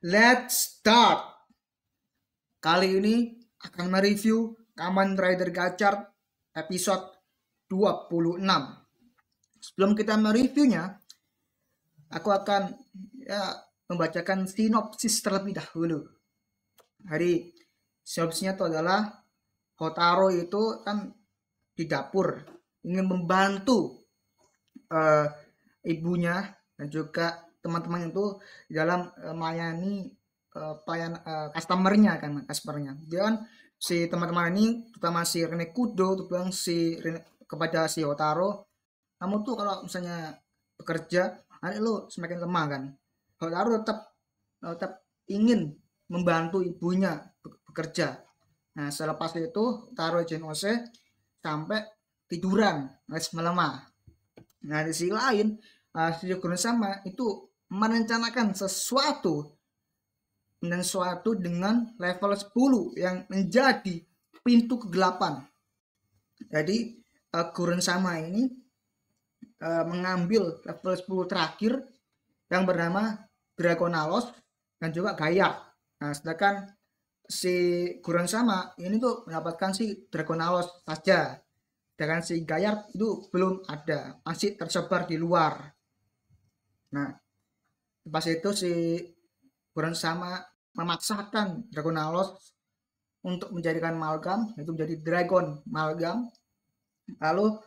Let's start. Kali ini akan mereview Kamen Rider Gachar episode 26. Sebelum kita mereviewnya, aku akan membacakan sinopsis terlebih dahulu. Jadi sinopsisnya itu adalah Hotaro itu kan di dapur ingin membantu ibunya dan juga teman-teman itu di dalam melayani customernya kan, dan si teman-teman ini terutama si Rene Kudo tuh bilang kepada si Hotaro, kamu tuh kalau misalnya bekerja nanti lu semakin lemah kan. Hotaro tetap ingin membantu ibunya bekerja. Nah selepas itu Hotaro Genose sampai tiduran alias melemah. Nah di sisi lain si Kurosama itu merencanakan sesuatu dengan level 10 yang menjadi pintu kegelapan. Jadi Kurosama ini mengambil level 10 terakhir yang bernama Dragonalos dan juga Gaia. Nah sedangkan si Kurosama ini tuh mendapatkan si Dragonalos saja, sedangkan si Gaia itu belum ada, masih tersebar di luar. Nah pas itu si Kurosama memaksakan Dragonalos untuk menjadikan Malgam, yaitu menjadi Dragon Malgam. Lalu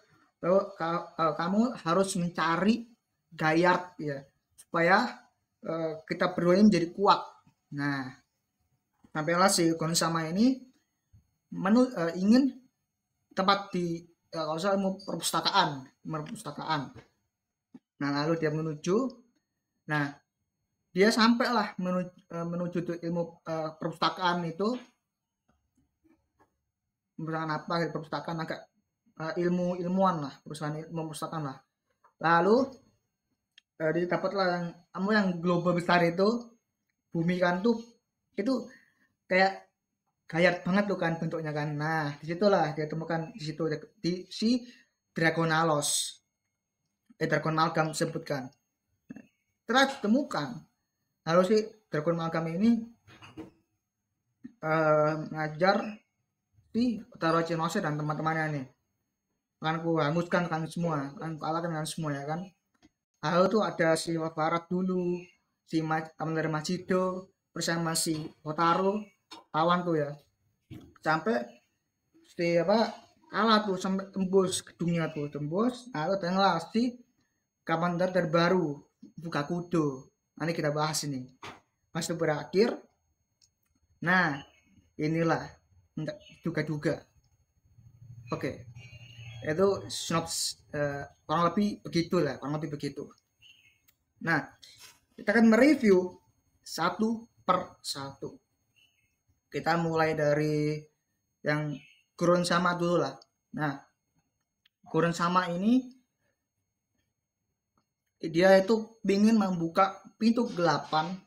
kamu harus mencari Gayard ya, supaya kita berdua ini menjadi kuat. Nah sampailah si Kurosama ini ingin tempat di kalau saya mau perpustakaan. Nah lalu dia menuju. Nah dia sampailah menuju ilmu perpustakaan itu. Perpustakaan agak ilmuwan lah, perusahaan ilmu perpustakaan lah. Lalu didapatlah yang global besar itu, bumi kan tuh itu kayak gayat banget tuh kan bentuknya kan. Nah disitulah dia temukan, di situ di si Dragonalos, Dragon Malgam disebutkan. Setelah ditemukan, lalu si Dragon Malgam ini ngajar si Hotaro Genose dan teman-temannya nih. Akan ku hanguskan kan semua, akan kalahkan kan semua ya kan. Lalu tuh ada si Barat dulu, si teman dari Majido bersama si Hotaro, lawan tuh ya. Sampai si kalah tuh, sampai tembus gedungnya tuh, tembus. Lalu datanglah si Kamen Rider terbaru, Fukakudo. Nanti kita bahas ini. Pas itu berakhir, nah inilah duga-duga. Oke. Itu sinopsis kurang lebih begitu. Nah, kita akan mereview satu per satu. Kita mulai dari yang Kurosama dulu lah. Nah, Kurosama ini dia itu ingin membuka pintu kegelapan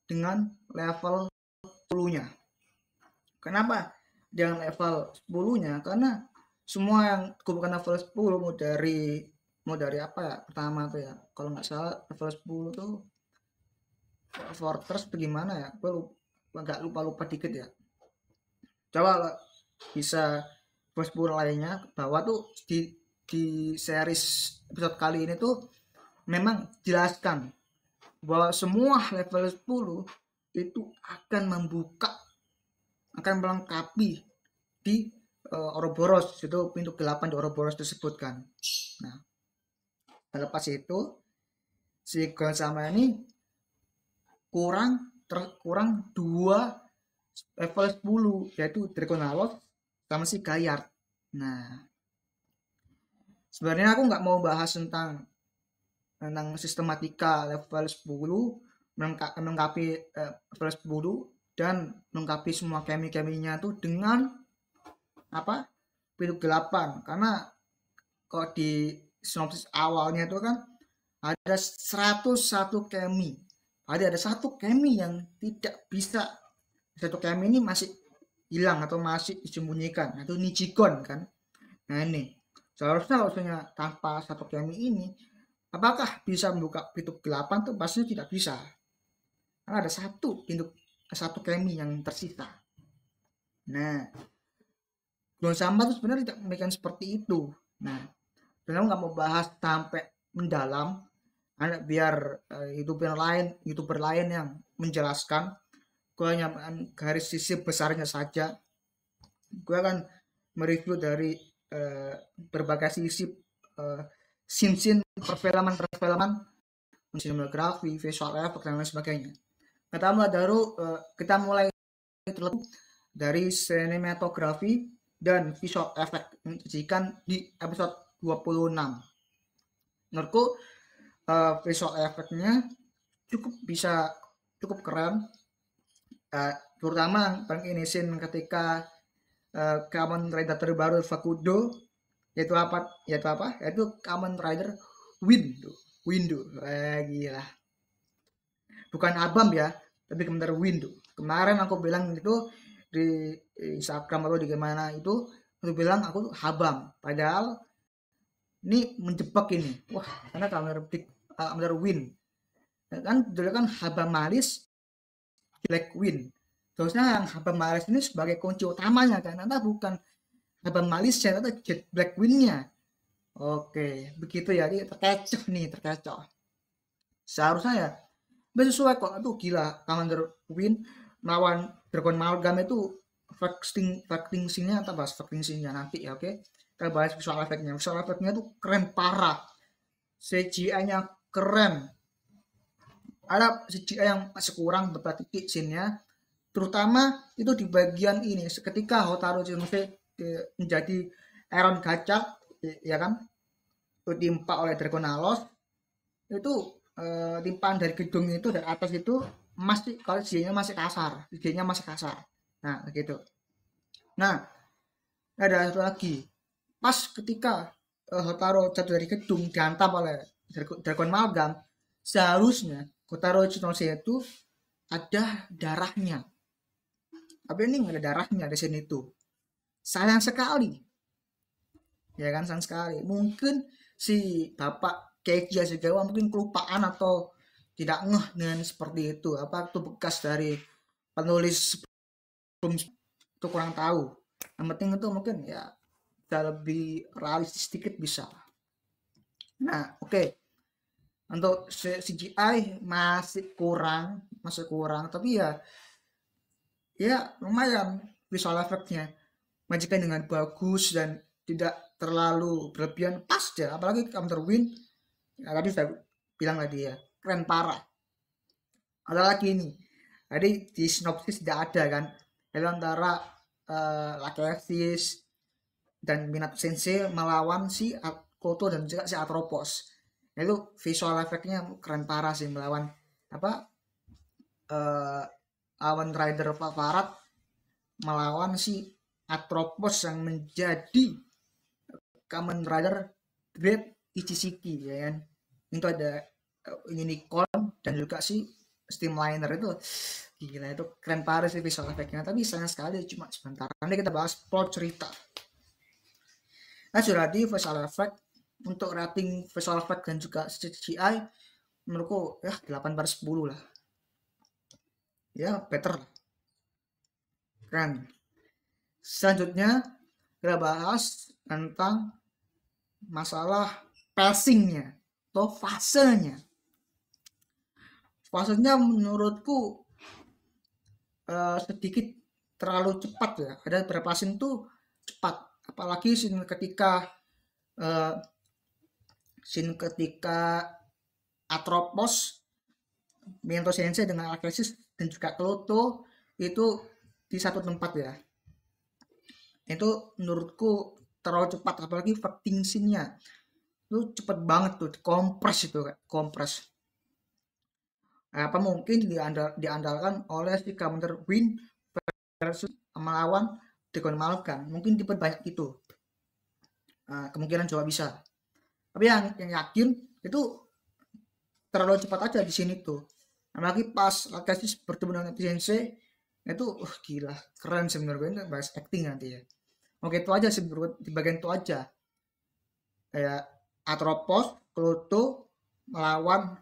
dengan level 10-nya. Kenapa dengan level 10-nya? Karena semua yang bukan level 10 mau dari apa ya, pertama tuh ya, kalau nggak salah level 10 tuh Fortress bagaimana ya, gue lupa dikit ya. Coba bisa level 10 lainnya bahwa tuh di series episode kali ini tuh memang jelaskan bahwa semua level 10 itu akan melengkapi di Ouroboros, itu pintu kegelapan di Ouroboros disebutkan. Nah, lepas itu si Kurosama ini kurang 2 level 10, yaitu Dragonalos sama si Gayard. Nah, sebenarnya aku nggak mau bahas tentang sistematika level 10 melengkapi level 10 dan melengkapi semua kemi-keminya tuh dengan pintu kegelapan, karena kok di sinopsis awalnya itu kan ada 101 kemi, ada satu kemi yang tidak bisa, satu kemi ini masih hilang atau masih disembunyikan, itu Nijigon kan. Nah ini seharusnya tanpa satu kemi ini apakah bisa membuka pintu kegelapan tuh? Pastinya tidak bisa. karena ada satu kemi yang tersisa. Nah, buang sampah itu sebenarnya tidak memikirkan seperti itu. Nah, sebenarnya nggak mau bahas sampai mendalam, biar youtuber lain yang menjelaskan. Gue hanya garis sisi besarnya saja. Gue akan mereview dari berbagai sisi, scene perfilman, sinematografi, visual effect dan lain sebagainya. Kita mulai terlebih dari sinematografi dan visual effect yang disajikan di episode 26. Menurutku visual effect-nya cukup keren, terutama paling ini scene ketika Kamen Rider terbaru Fakudo, yaitu Kamen Rider Windu. Gila, bukan Abam ya, tapi Kamen Rider Windu. Kemarin aku bilang itu di Instagram atau di gimana itu, aku bilang aku Habam, padahal ini menjebak ini. Wah, karena Kamen Rider Win kan dulu kan Habam Malis Black Win. Terusnya yang Habam Malis ini sebagai kunci utamanya kan, ternyata bukan Habam Malis ya, ternyata Jet Black Win-nya. Oke, begitu ya, dia terkecoh. Seharusnya ya sesuai kok. Itu gila, Commander Win melawan Dragon Amalgam itu fighting scene-nya, kita bahas fighting scene-nya nanti ya, oke. Kita bahas visual effect-nya tuh keren parah. CGI-nya keren. Ada CGI yang masih kurang beberapa titik scene-nya, terutama itu di bagian ini ketika Hotaru Shinose menjadi Iron Gachak, ya kan, itu ditimpa oleh Dragonalos. Itu timpaan dari gedung itu, dari atas itu masih, kalau CGI-nya masih kasar. Nah, gitu. Nah, ada satu lagi. Pas ketika Hotaru jatuh dari gedung dihantam oleh Dragon Amalgam, seharusnya Hotaru Shinose itu ada darahnya. Tapi ini nggak ada darahnya di sini tuh. Sayang sekali. Ya kan, sayang sekali. Mungkin si Bapak Keiji Hasegawa mungkin kelupaan atau tidak ngeh dengan seperti itu. Apa itu bekas dari penulis sebelum itu, kurang tahu. Yang penting itu mungkin ya bisa lebih realistis sedikit bisa. Nah, oke. Untuk CGI masih kurang, tapi ya lumayan visual effect-nya majikan dengan bagus dan tidak terlalu berlebihan, pas ya. Apalagi Counter Win, ya, tadi saya bilang tadi ya, keren parah. Ada lagi ini, tadi di sinopsis tidak ada kan, itu antara Lakesis dan Minato Sensei melawan si Koto dan juga si Atropos. Itu visual effect-nya keren parah sih, melawan apa, Kamen Rider favorit melawan si Atropos yang menjadi Kamen Rider Great Ichishiki, ya kan. Itu ada Unicorn dan juga si Streamliner. Itu gila, itu keren parah sih visual effect-nya, tapi sayang sekali cuma sebentar. Nanti kita bahas plot cerita. Nah, sudah di visual effect. Untuk rating visual effect dan juga CGI, menurutku ya 8/10 lah. Ya, better. Keren. Selanjutnya kita bahas tentang masalah pacingnya atau fasenya. Fasenya menurutku sedikit terlalu cepat ya. Ada beberapa scene tuh cepat, apalagi scene ketika Atropos, Minato Sensei dengan Lakesis dan juga Kloto itu di satu tempat ya. Itu menurutku terlalu cepat, apalagi fighting scene-nya itu cepet banget tuh, kompres. Apa mungkin diandalkan oleh si Commander Win versus melawan Dragon Amalgam, mungkin diperbanyak itu. Kemungkinan juga bisa, tapi yang yakin itu terlalu cepat aja di sini tuh. Apalagi pas Lakesis bertemu dengan Sensei itu gila, keren sih menurut gue. Bahas acting nanti ya. Oke, itu aja sih di bagian itu aja. Kayak Atropos, Kloto melawan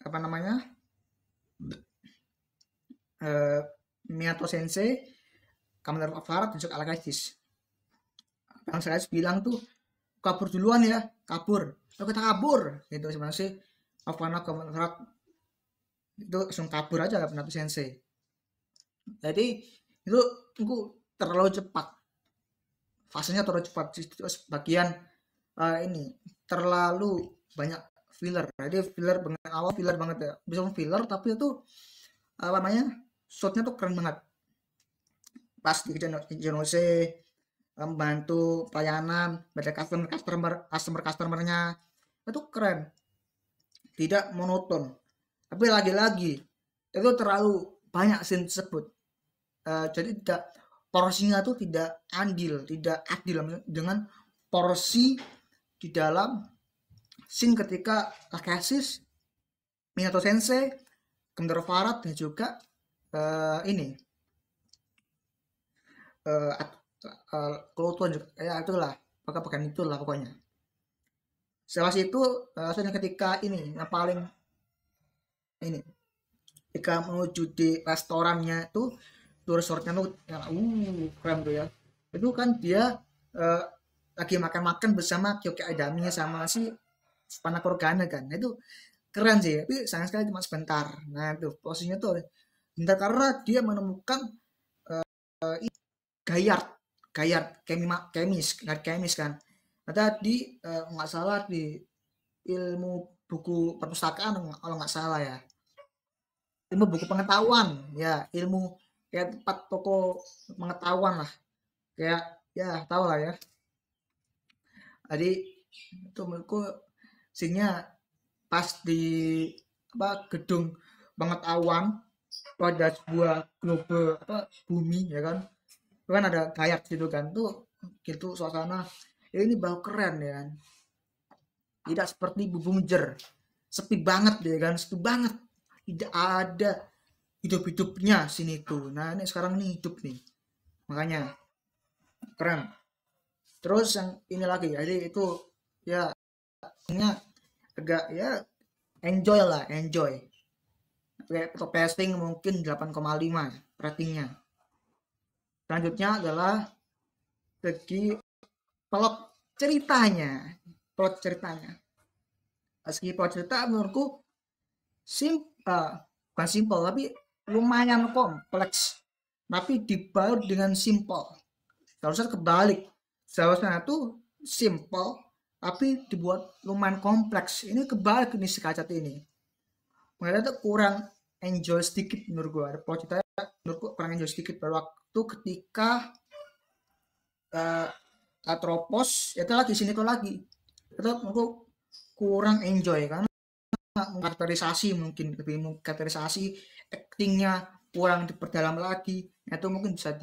apa namanya, eh, Minato Sensei, Kamen Rider Avarat, dan juga Alakazis. Bang saya bilang tuh kabur duluan ya, kabur. Ayo kita kabur, gitu sebenarnya sih. Avatar Kamen Rider itu langsung kabur aja lah Minato Sensei. Jadi itu aku terlalu cepat, fasenya terlalu cepat. Terus bagian ini terlalu banyak filler. Jadi filler banget awal, filler banget ya. Bisa filler tapi itu apa namanya? Shotnya tuh keren banget. Pas di Genose membantu pelayanan pada customernya itu keren, tidak monoton. Tapi lagi-lagi itu terlalu banyak scene tersebut. Jadi tidak, porsinya tuh tidak adil dengan porsi di dalam scene ketika Kakasis, Minato Sensei, Kamen Farat, dan juga ini Kloton juga, ya itulah, pakai itulah pokoknya. Setelah itu soalnya ketika ini yang paling ini ketika menuju di restorannya itu tuh resortnya tuh yang keren tuh ya. Itu kan dia eh, lagi makan-makan bersama Kyoki Aidami sama si Spanna Corgana kan. Nah, itu keren sih, tapi sayang sekali cuma sebentar. Nah, itu posisinya tuh bentar karena dia menemukan Gayard, kemis kan. Ada di nggak salah di ilmu buku perpustakaan kalau nggak salah ya. Ilmu buku pengetahuan ya, ilmu kayak tempat toko pengetahuan lah. Kayak ya tahu lah ya. Jadi itu menurutku scene-nya pas di apa gedung pengetahuan itu ada sebuah globe apa bumi ya kan, itu kan ada kayak gitu kan tuh, gitu suasana ya, ini bau keren ya kan, tidak seperti Bumjer sepi banget ya kan, sepi banget, tidak ada hidup-hidupnya sini tuh. Nah ini sekarang nih hidup nih, makanya keren. Terus yang ini lagi jadi itu ya ini agak ya enjoy lah, enjoy. Untuk testing mungkin 8,5 ratingnya. Selanjutnya adalah segi plot ceritanya. Plot ceritanya. Segi plot cerita menurutku sim, bukan simpel tapi lumayan kompleks. Tapi dibalut dengan simpel. Seharusnya kebalik. Seharusnya itu simpel tapi dibuat lumayan kompleks. Ini kebalik ini si Kacat ini. Makanya tuh kurang enjoy sedikit menurut gue. Ada plot ceritanya menurutku kurang enjoy sedikit pada waktu ketika uh, Atropos itu lagi sini tuh lagi. Itu menurutku kurang enjoy karena karakterisasi mungkin lebih karakterisasi, actingnya kurang diperdalam lagi. Itu mungkin bisa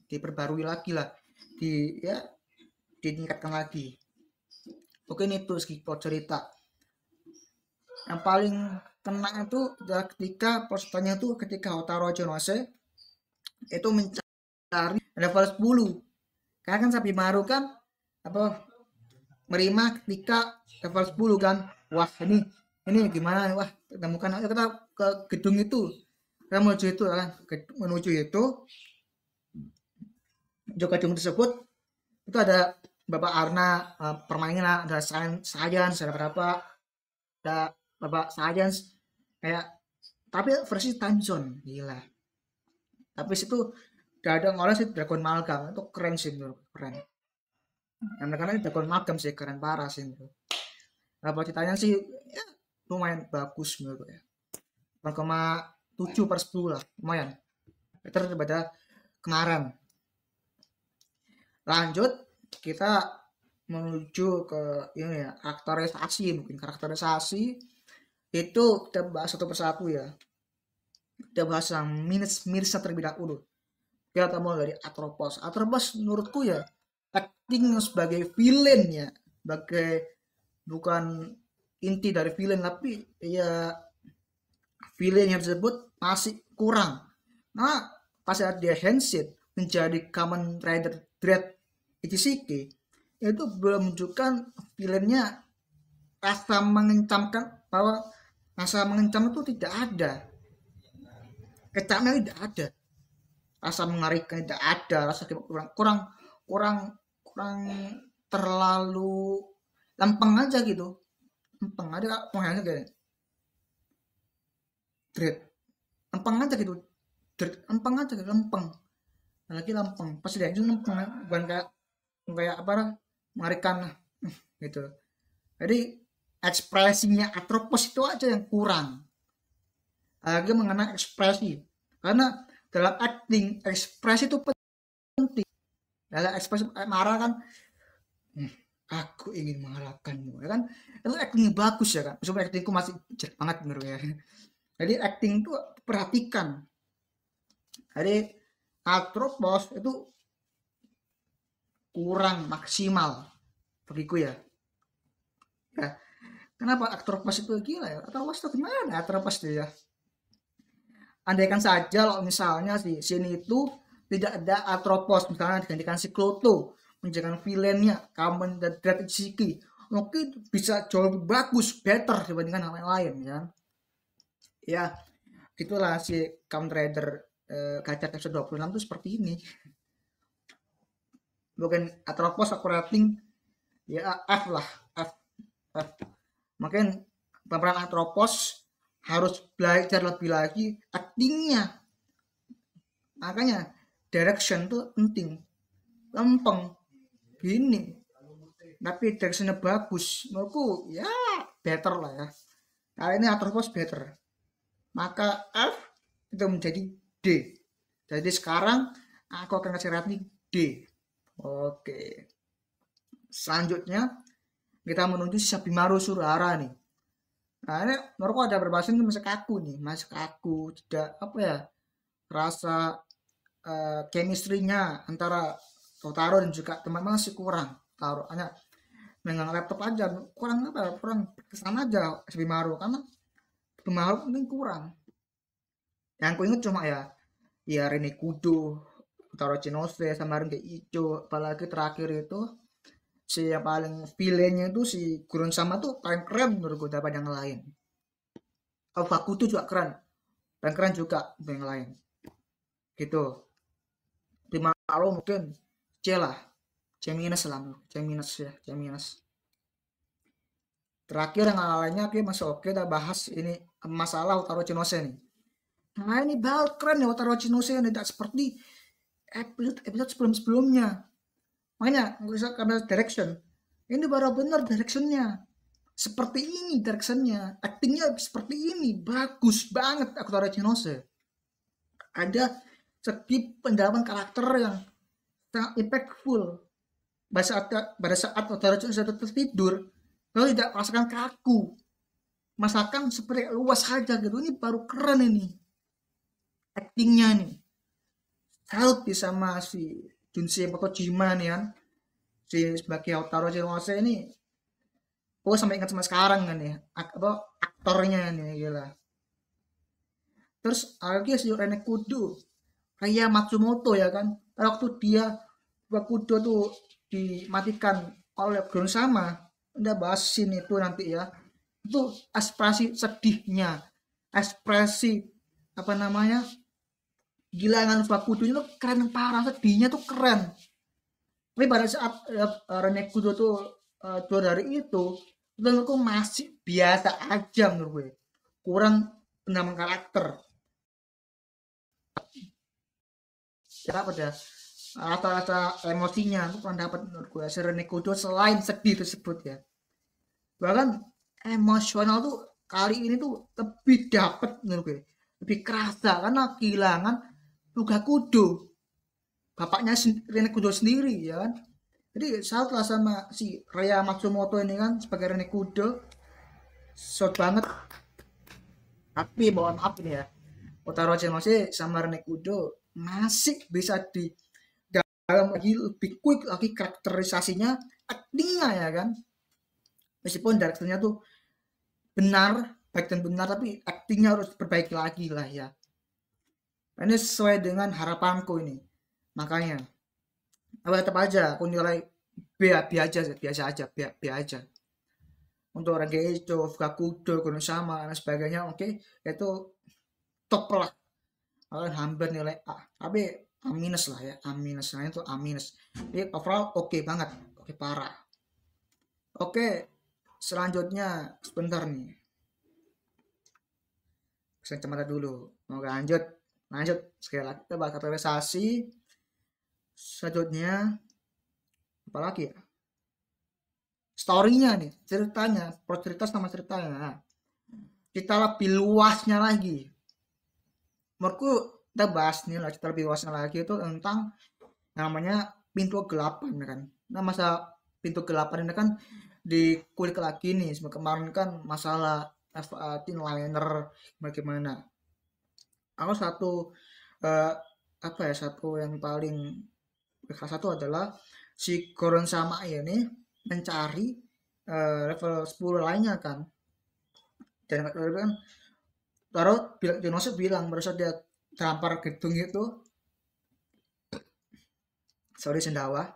diperbarui lagi lah, ya ditingkatkan lagi. Mungkin itu segi plot cerita. Yang paling kena itu adalah ketika pesertanya itu ketika Hotaru Jonose itu mencari level 10. Karena kan Sapi Maru kan apa merima ketika level 10 kan. Wah, ini gimana, wah temukan aja, kita ke gedung itu, kita menuju itu kan, menuju itu ke gedung tersebut. Itu ada Bapak Arna, permainan ada science, ada berapa, ada Bapak Science kayak, tapi versi time zone gila. Tapi situ udah ada ngolah sih Dragon Malgam, itu keren sih menurut, keren. Yang mereka ini Dragon Malgam sih keren parah sih menurut. Nah, ceritanya sih ya, lumayan bagus menurut ya. 8,7/10 lah, lumayan. Better daripada kemarin. Lanjut kita menuju ke ini ya, karakterisasi, mungkin karakterisasi itu kita bahas satu persatu ya. Kita bahas yang minus terlebih dahulu. Kita mulai dari Atropos. Atropos menurutku ya acting sebagai villain ya, sebagai bukan inti dari villain tapi ya villain yang tersebut masih kurang. Nah pas dia handset menjadi Kamen Rider Dread Ichishiki itu belum menunjukkan villainnya rasa mengancamkan, bahwa rasa mengancam itu tidak ada. kecapnya tidak ada, rasa mengerikan tidak ada, rasa kurang kurang kurang kurang terlalu lempeng aja gitu, lempeng ada penghayalnya kayak dread, lempeng aja gitu, dread lempeng aja gitu, lempeng, lagi lempeng pas dia itu lempeng, bukan kayak kayak apa lah, mengerikan lah gitu. Jadi ekspresinya Atropos itu aja yang kurang, lagi mengenai ekspresi, karena dalam acting ekspresi itu penting. Dalam ekspresi marah kan, "Hmm, aku ingin mengalahkanmu," ya kan, itu acting bagus ya kan, meskipun actingku masih jelek banget menurut ya. Jadi acting itu perhatikan. Jadi Atropos itu kurang maksimal bagiku ya. Ya, kenapa Atropos itu gila ya? Atropos itu gimana? Atropos itu ya. Andaikan saja kalau misalnya di sini itu tidak ada Atropos, misalnya digantikan si Kloto menjadikan villainnya Kamen dan Dread Shiki, mungkin bisa jauh lebih bagus, better dibandingkan yang lain ya. Ya, gitulah si Kamen Rider Gachet episode 26 itu seperti ini. Bukan Atropos aku rating ya F lah, F, F. Mungkin pemeran Atropos harus belajar lebih lagi actingnya, makanya direction tuh penting, lempeng gini tapi directionnya bagus menurutku ya, better lah ya, kali ini Atropos better, maka F itu menjadi D. Jadi sekarang aku akan kasih rating D. Oke, selanjutnya kita menuju Sabimaru Surahara nih. Nah ini menurutku ada berbahasa ini masih kaku nih, masih kaku, tidak apa ya, rasa chemistry-nya antara Totaro dan juga teman masih kurang. Taro hanya megang laptop aja, kurang apa ya, kurang kesan aja Sabimaru, karena Sabimaru ini kurang. Yang aku ingat cuma ya Rene Kudo, Taro Chinose sama Renge Icho, apalagi terakhir itu si yang paling villainnya itu si Gurun Sama tuh paling keren menurutku daripada yang lain. Oh, Bakuto juga keren, dan keren juga yang lain gitu. Lima Alo mungkin C lah, C minus lah, C minus ya, C minus. Terakhir yang lainnya oke masih oke, kita bahas ini masalah Utaro Chinose nih. Nah ini baru keren ya Utaro Chinose, tidak seperti episode sebelum-sebelumnya. Makanya karena direction, ini baru benar directionnya. Seperti ini directionnya, actingnya seperti ini, bagus banget Utaro Chinose. Ada segi pendalaman karakter yang sangat impactful. Pada saat Utaro Chinose tertidur, lalu tidak merasakan kaku, masakan seperti luas saja gitu. Ini baru keren ini actingnya nih. Salut di sama si Junsei Motojima nih kan, si sebagai Otaro Chinose ini. Oh sampai ingat sama sekarang kan ya, apa aktornya nih gila. Terus lagi si Rene Kudo, kayak Matsumoto ya kan, waktu dia Kudo tuh dimatikan oleh Gon Sama, udah bahas scene itu nanti ya, itu ekspresi sedihnya, ekspresi apa namanya, gilangan Bakudo itu keren parah, sedihnya tuh keren. Tapi pada saat Rene Kudo tuh keluar dari itu menurutku masih biasa aja menurut gue, kurang pendalaman karakter ya, pada rata-rata emosinya aku pernah dapat menurut gue si Rene Kudo selain sedih tersebut ya, bahkan emosional tuh kali ini tuh lebih dapet menurut gue, lebih kerasa karena kehilangan Luga Kudo, bapaknya Rene Kudo sendiri ya kan. Jadi salut lah sama si Raya Matsumoto ini kan sebagai Rene Kudo, short banget. Tapi mohon maaf nih ya, Otaro masih sama Rene Kudo masih bisa di dalam lagi lebih quick lagi karakterisasinya, actingnya ya kan, meskipun direkturnya tuh benar, baik dan benar, tapi actingnya harus perbaiki lagi lah ya. Ini sesuai dengan harapanku ini, makanya apa tetap aja aku nilai B, B aja, biasa aja, B, B aja untuk orang kayak itu Fukakudo, Konosama dan sebagainya. Oke, itu top lah, hampir nilai A, tapi A minus lah ya, A minus, nah itu A minus. Jadi overall oke banget, oke parah. Oke, selanjutnya sebentar nih, saya kacamata dulu. Mau lanjut, lanjut sekali lagi kita bahas kategorisasi. Selanjutnya apa lagi ya? Story-nya nih, ceritanya, per cerita sama ceritanya. Nah, kita lebih luasnya lagi. Menurutku kita bahas nih lah, kita lebih luasnya lagi itu tentang namanya pintu kegelapan ya kan. Nah, masa pintu kegelapan ini kan dikulik lagi nih. Kemarin kan masalah Thin Liner bagaimana. Aku satu eh, apa ya, satu yang paling salah satu adalah si Goron sama ini mencari level 10 lainnya kan. Dan kan baru bilang Dionysus bilang baru saja terhampar gedung itu, sorry sendawa,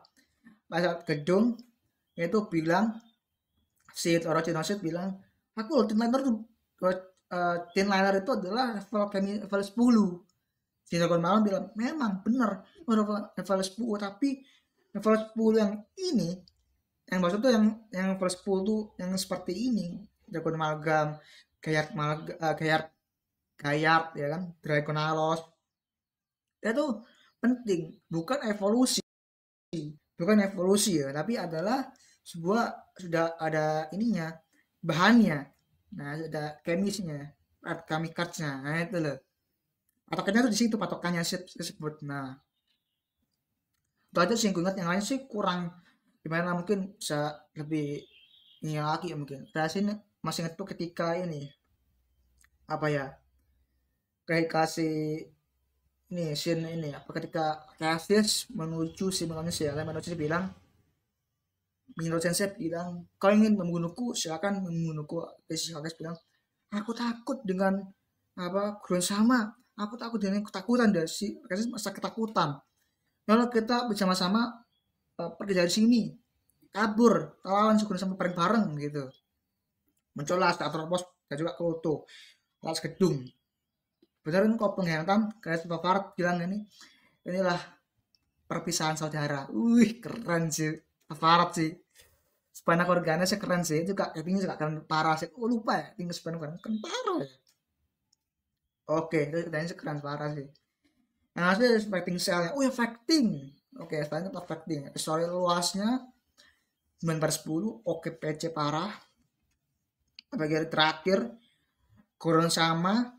pada gedung itu bilang si Orochimaru bilang, aku Tin Liner tuh Tin Liner itu adalah level 10. Si Dragon Malam bilang, memang benar level 10, tapi level 10 yang ini, yang maksud tuh yang level 10 tuh yang seperti ini, Dragon Amalgam, Gayard, Gayard ya kan, Dragonalos, itu penting, bukan evolusi ya, tapi adalah sebuah sudah ada ininya, bahannya, nah ada chemisnya, kamikatnya, nah itu loh, patokannya tuh di situ, patokannya tersebut. Nah itu aja sih ingat, yang lain sih kurang gimana, mungkin bisa lebih ini lagi ya, mungkin saya sini masih ingat tuh ketika ini apa ya, kayak kasih ini scene ini apa, ketika Cassius menuju si manusia, lalu manusia bilang, Mino Sensei bilang, kau ingin membunuhku silakan membunuhku. Terus Hades bilang, aku takut dengan apa Kurun sama, aku takut dengan ketakutan, dari si Cassius masa ketakutan. Kalau kita bersama-sama pergi dari sini, kabur, lawan Kurun sama bareng-bareng gitu. Muncullah Statropos dan juga Kroto atas gedung. Benar kan kau pengkhianatan, kayak Bapak bilang inilah perpisahan saudara. Wih keren sih, Bapak sih. Sepanjang organnya sih keren sih, juga actingnya juga keren parah sih. Oh lupa ya, tinggal sepanjang organ keren parah ya. Oke, itu ceritanya sih keren parah sih. Yang asli fighting cellnya, oh ya fighting. Oke, selanjutnya fighting. Story luasnya 9/10, oke PC parah. Bagian terakhir, Goron sama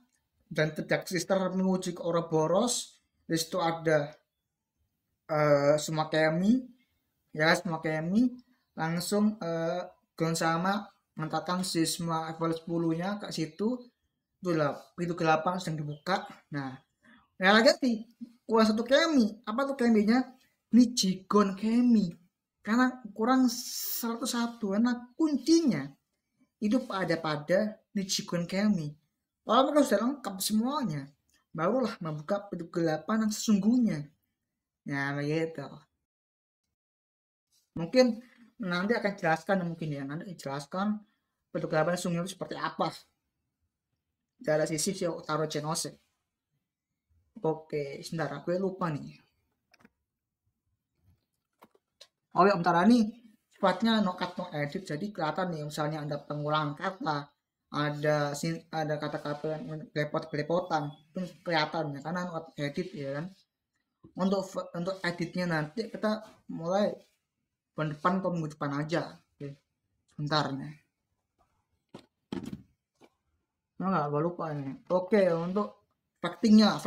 dan tidak sister menuju ke Ouroboros. Di situ ada semua kemi, ya semua kemi langsung Goron sama menetapkan si semua level 10-nya ke situ. Itulah pintu ke-8 sedang dibuka. Nah, ya lagi sih kurang satu kemi. Apa tuh keminya? Ini Jigon kemi. Karena kurang 101. Karena kuncinya itu pada Nichigon Kami. Kalau mereka sudah lengkap semuanya, barulah membuka pintu ke-8 yang sesungguhnya. Nah, begitu. Mungkin nanti akan jelaskan, mungkin ya, nanti jelaskan pintu ke-8 sesungguhnya itu seperti apa dari sisi Taro Chenose. Oke, sebentar, aku lupa nih. Oh ya, bentar nih, sifatnya no cut no edit, jadi kelihatan nih, misalnya ada pengulangan kata, ada kata-kata yang belepotan, itu kelihatan ya, karena no cut edit ya kan. Untuk editnya nanti kita mulai bulan depan atau minggu depan aja. Oke, sebentar nih. Nggak, gue lupa nih. Oke, untuk factingnya.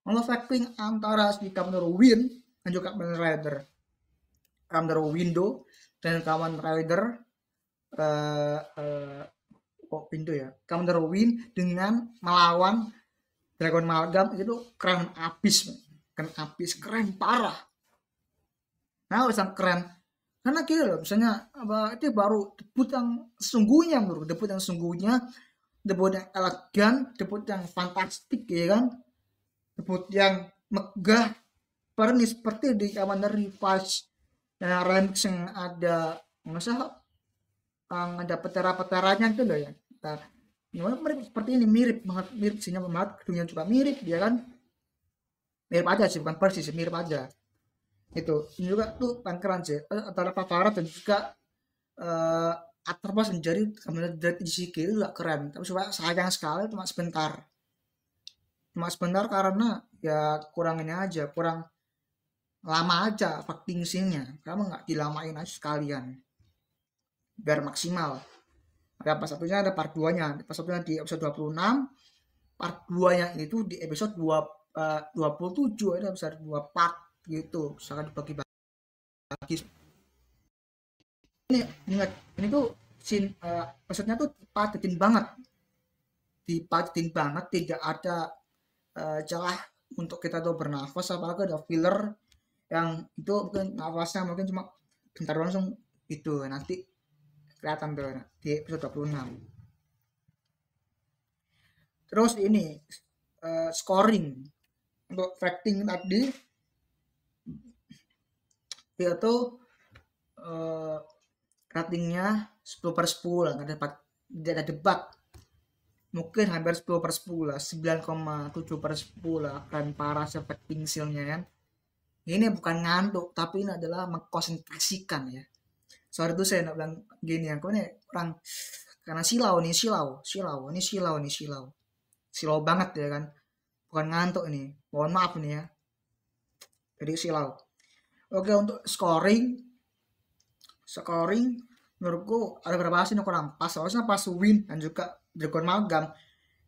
Untuk facting antara si Kamen Win dan juga Kamen Rider. Kamen Window dan Kamen Rider pintu ya. Kamen Win dengan melawan Dragon Amalgam itu keren abis, keren parah. Nah, sangat keren. Karena gitu loh, misalnya apa itu baru debut yang sesungguhnya, bro. Debut yang sesungguhnya, debut yang elegan, debut yang fantastik ya kan. Debut yang megah. Perni seperti di Kamen Revice dan remix yang ada nggak usah, yang ada petara-petaranya itu loh ya. Nah, Gimana mirip seperti ini, mirip banget, mirip sinyal banget, gedungnya juga mirip dia kan, mirip aja sih, bukan persis sih, mirip aja. Itu ini juga tuh pangkalan sih, antara Pavarotti dan juga eh Atropos menjadi kemudian dari JCK itu juga keren, tapi cuma sayang sekali cuma sebentar karena ya kurang ini aja, kurang lama aja acting scene-nya, kamu nggak dilamain aja sekalian biar maksimal. Ada pas satunya, ada part 2-nya. Pas satunya di episode 26, part 2-nya itu di episode 27, ada episode 2 part gitu. Misalkan dibagi-bagi. Ingat, ini tuh scene episode-nya tuh dipadetin banget, tidak ada celah untuk kita tuh bernafas, apalagi ada filler yang itu mungkin nafasnya mungkin cuma bentar langsung itu nanti kelihatan tuh di episode 26. Terus ini scoring untuk rating tadi dia tuh eh, ratingnya 10/10 lah, nggak ada debat, mungkin hampir 10/10 lah, 9,7/10 lah, keren parah rating skillnya kan. Ini bukan ngantuk, tapi ini adalah mengkonsentrasikan ya. Sorry tuh saya nggak bilang gini ya, ini orang karena silau banget ya kan, bukan ngantuk ini, mohon maaf nih ya, jadi silau. Oke, untuk scoring menurutku ada beberapa sih yang kurang pas, soalnya pas Win dan juga Dragon Magam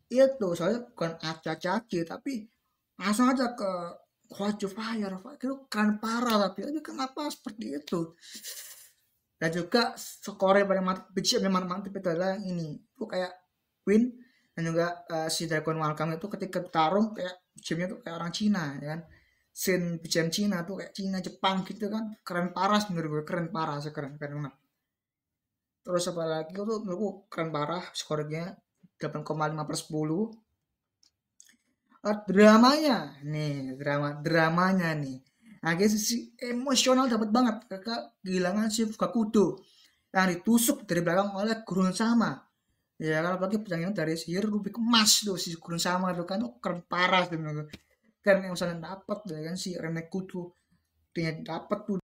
itu soalnya bukan acak-acaki, tapi langsung aja ke Watch Fire itu keren parah, tapi kenapa seperti itu. Dan juga skor yang paling mantap, BGM yang mantap itu adalah ini, itu kayak Win dan juga si Dragon Malcolm itu ketika tarung kayak BGM-nya tuh kayak orang Cina ya kan, scene BGM Cina tuh kayak Cina Jepang gitu kan, keren parah menurut gue, keren parah sekeren, keren banget. Terus apa lagi tuh menurut gue keren parah skornya 8,5/10. Dramanya nih, nah sisi emosional dapat banget, kakak kehilangan si Fukakudo yang ditusuk dari belakang oleh gurun sama ya kan, apalagi pertandingan dari sihir Ruby Kemas tuh, si gurun sama itu kan, keren parah tuh menurut gue. Kan emosional dapat ya kan, si Reneku tuh dia dapat tuh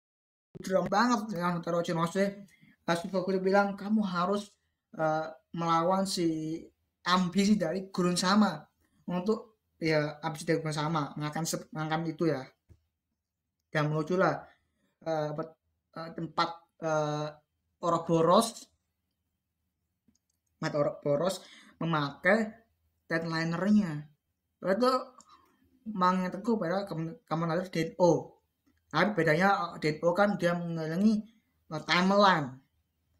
drama banget dengan Taro Chinose. Si Fukakudo bilang kamu harus eh, melawan si ambisi dari gurun sama untuk ya ambisi dari gurun sama mengakan itu ya, yang menujulah tempat uh, Ouroboros, Mat Ouroboros memakai deadlinernya. Itu mengingatku pada Kamen Rider Den-O. Tapi bedanya Den-O kan dia mengelilingi timeline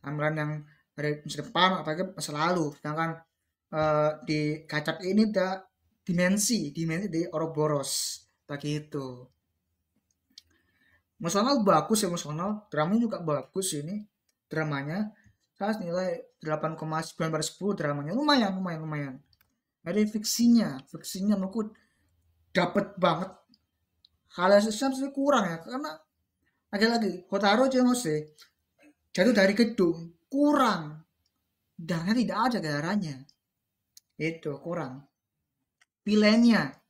yang dari masa depan apalagi masa lalu. Sedangkan di Gachat ini ada dimensi di Ouroboros begitu. Emosional bagus, emosional dramanya juga bagus ini, dramanya saya nilai 8,9/10, dramanya lumayan. Jadi fiksinya menurutku dapet banget. Kalau sih kurang ya, karena lagi-lagi Hotaro Chenose jatuh dari gedung kurang, dan tidak ada darahnya, itu kurang. Villainnya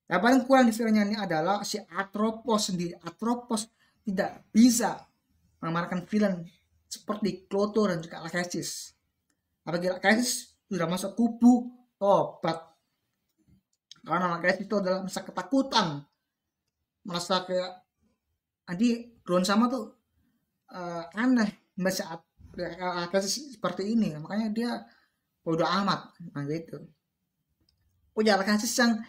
yang paling kurang di filmnya ini adalah si Atropos sendiri. Atropos tidak bisa mengamalkan villain seperti Kloto dan juga Alkesis. Apalagi Alkesis sudah masuk kubu tobat, karena Alkesis itu adalah masa ketakutan, merasa kayak nanti drone sama tuh aneh saat Alkesis seperti ini, makanya dia bodoh amat, nah gitu. Punya Alkesis yang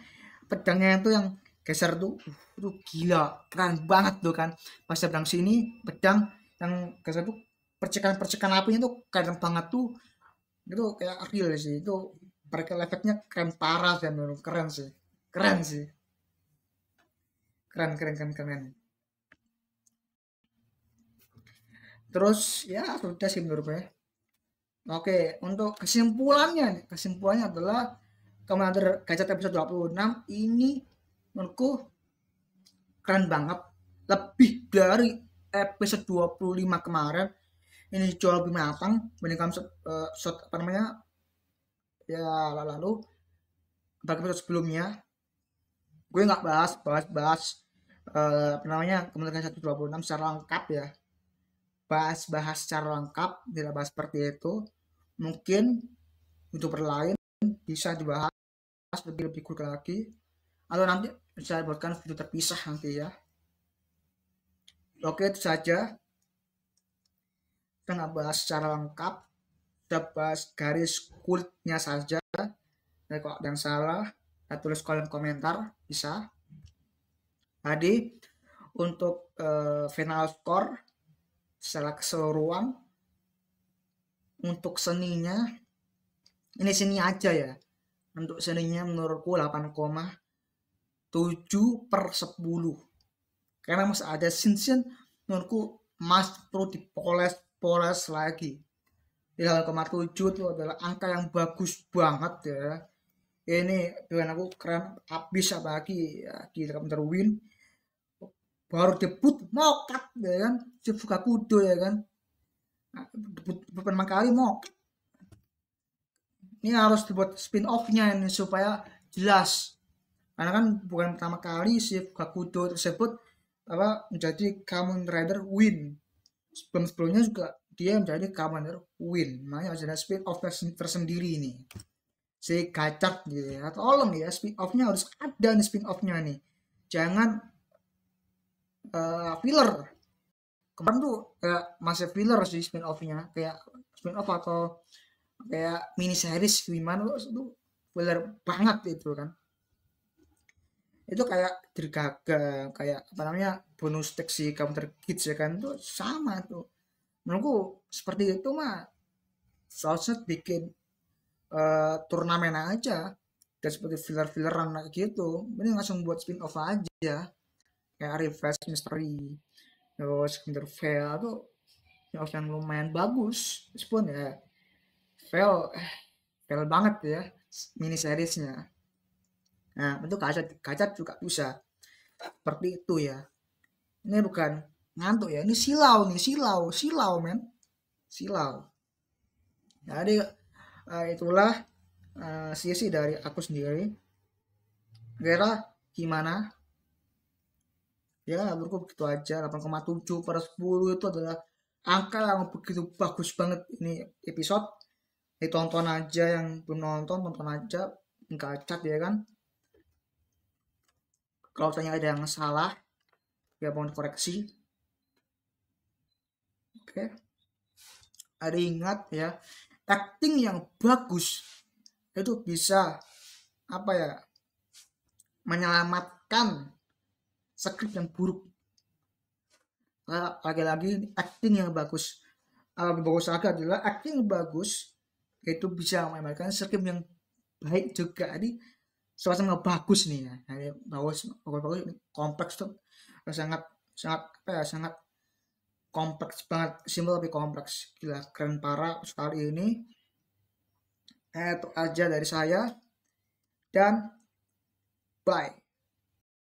pedangnya itu yang geser tuh gila, keren banget tuh kan, pas pedang sini pedang yang geser tuh percikan apinya tuh keren banget tuh, itu kayak real sih, itu mereka efeknya keren parah dan keren sih, keren sih, keren. Terus ya sudah sih menurut gue. Oke, untuk kesimpulannya adalah Commander Gadget episode 26 ini menurutku keren banget, lebih dari episode 25 kemarin. Ini jauh lebih matang dibandingkan apa namanya ya lalu bagi episode sebelumnya gue nggak bahas apa namanya Kementerian 126 secara lengkap ya, bahas secara lengkap, tidak bahas seperti itu. Mungkin youtuber lain bisa dibahas lebih cool lagi, atau nanti saya buatkan video terpisah nanti ya. Oke, itu saja, kita nggak bahas secara lengkap, kita bahas garis kulitnya saja. Nah, kalau ada yang salah, saya tulis kolom komentar bisa. Tadi untuk final score secara keseluruhan untuk seninya, ini seni aja ya, untuk seninya menurutku 8,7/10, karena masih ada scene menurutku masih perlu dipoles lagi. 8,7 itu adalah angka yang bagus banget ya. Ini dengan aku keren habis, apalagi ya, di Kamen Win baru debut mokat ya kan, si Fukakudo ya kan, debut pertama kali mokat. Ini harus dibuat spin off-nya ini supaya jelas, karena kan bukan pertama kali si Fukakudo tersebut menjadi Kamen Rider Win. Sebelumnya juga dia menjadi Kamen Rider Win, makanya ada spin off tersendiri ini si Gachat gitu ya. Tolong ya, spin off-nya harus ada nih, spin off-nya nih, jangan filler. Kemarin tuh kayak masih filler sih spin off-nya, kayak spin off atau kayak mini series gimana itu filler banget itu kan. Itu kayak Dirgaga, kayak apa namanya, bonus tag si Counter Kids ya kan, itu sama tuh. Menurutku seperti itu mah seharusnya bikin turnamen aja, dan seperti filler-filleran kayak gitu. Ini langsung buat spin off aja, kayak Refresh Mystery, terus Counter Fail tuh yang lumayan bagus, meskipun ya fail banget ya mini seriesnya. Nah, itu Gachat juga bisa seperti itu ya. Ini bukan ngantuk ya, ini silau nih, silau men, silau. Jadi itulah sisi dari aku sendiri. Kira gimana? Ya, menurutku begitu aja. 8,7/10 itu adalah angka yang begitu bagus banget. Ini episode ditonton aja, yang belum nonton tonton aja, Gachat ya kan. Kalau tanya ada yang salah ya mohon koreksi. Oke, ada ingat ya, acting yang bagus itu bisa apa ya, menyelamatkan skrip yang buruk. Lagi-lagi acting yang bagus, lebih bagus lagi adalah acting yang bagus itu bisa menyelamatkan skrip yang baik juga. Jadi sama-sama bagus nih ya, bagus kompleks tuh, sangat sangat apa ya, sangat kompleks banget, simpel tapi kompleks, gila keren parah sekali ini. Itu aja dari saya, dan bye.